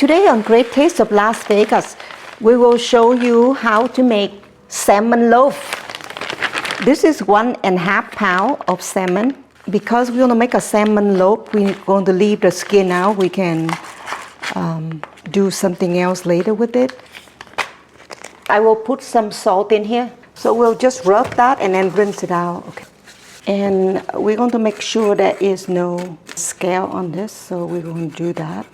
today on Great Taste of Las Vegas, we will show you how to make salmon loaf. This is 1.5 pounds of salmon. Because we're going to make a salmon loaf, we're going to leave the skin out. We can do something else later with it. I will put some salt in here. So we'll just rub that and then rinse it out. Okay. And we're going to make sure there is no scale on this, so we're going to do that.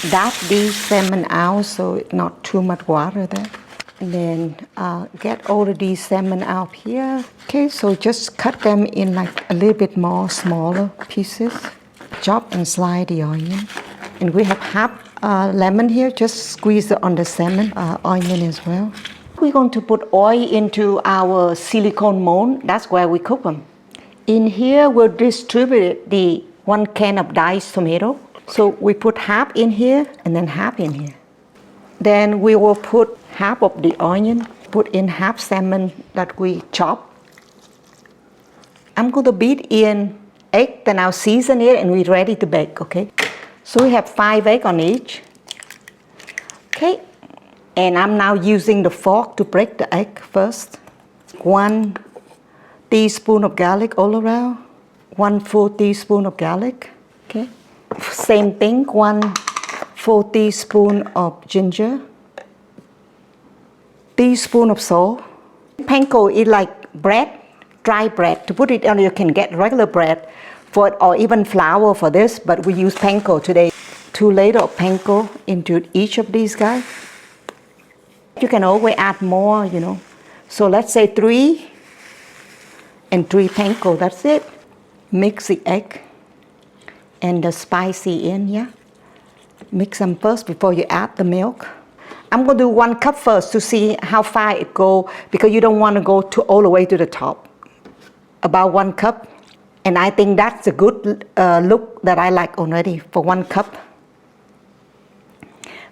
That these salmon out, so not too much water there. And then get all of these salmon out here. Okay, so just cut them in like a little bit more smaller pieces. Chop and slide the onion. And we have half lemon here, just squeeze it on the salmon, onion as well. We're going to put oil into our silicone mold. That's where we cook them. In here, we'll distribute the 1 can of diced tomato. So we put half in here and then half in here. Then we will put half of the onion, put in half salmon that we chop. I'm going to beat in egg, then I'll season it and we're ready to bake, okay? So we have 5 eggs on each. Okay, and I'm now using the fork to break the egg first. 1 teaspoon of garlic all around, 1 full teaspoon of garlic, okay? Same thing, 1 full teaspoon of ginger, teaspoon of salt. Panko is like bread, dry bread. To put it on, you can get regular bread for it, or even flour for this, but we use panko today. 2 layers of panko into each of these guys. You can always add more, you know. So let's say 3 and 3 panko, that's it. Mix the egg and the spicy in, yeah. Mix them first before you add the milk. I'm going to do 1 cup first to see how far it goes, because you don't want to go all the way to the top. About 1 cup. And I think that's a good look that I like already for 1 cup.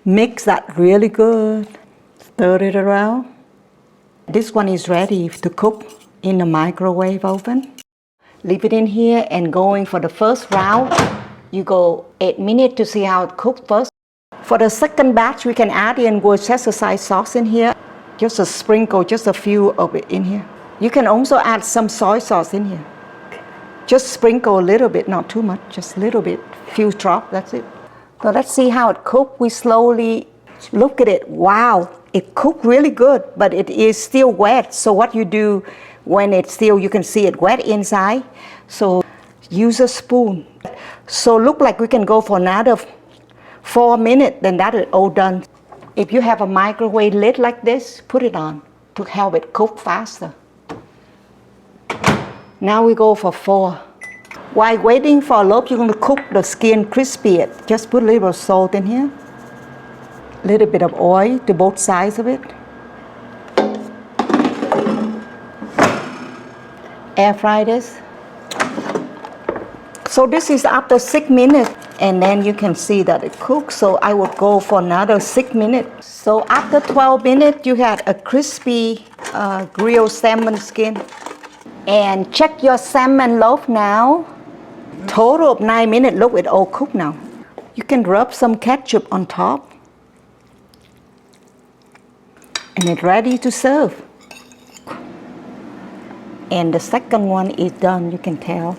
Mix that really good. Stir it around. This one is ready to cook in the microwave oven. Leave it in here and going for the first round. You go 8 minutes to see how it cooks first. For the second batch, we can add in Worcestershire sauce in here. Just a sprinkle, just a few of it in here. You can also add some soy sauce in here. Just sprinkle a little bit, not too much, just a little bit, few drops, that's it. So let's see how it cooks. We slowly look at it. Wow, it cooked really good, but it is still wet. So what you do when it's still, you can see it wet inside. So use a spoon. So look like we can go for another 4 minutes, then that is all done. If you have a microwave lid like this, put it on to help it cook faster. Now we go for 4. While waiting for a loaf, you're going to cook the skin crispy. Just put a little salt in here. A little bit of oil to both sides of it. Air fry this. So this is after 6 minutes, and then you can see that it cooks. So I would go for another 6 minutes. So after 12 minutes, you had a crispy grilled salmon skin. And check your salmon loaf now. Total of 9 minutes. Look, it all cooked now. You can rub some ketchup on top. And it's ready to serve. And the second one is done, you can tell.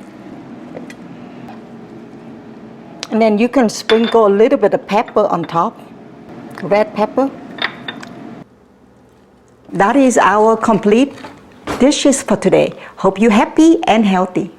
And then you can sprinkle a little bit of pepper on top. Red pepper. That is our complete dishes for today. Hope you're happy and healthy.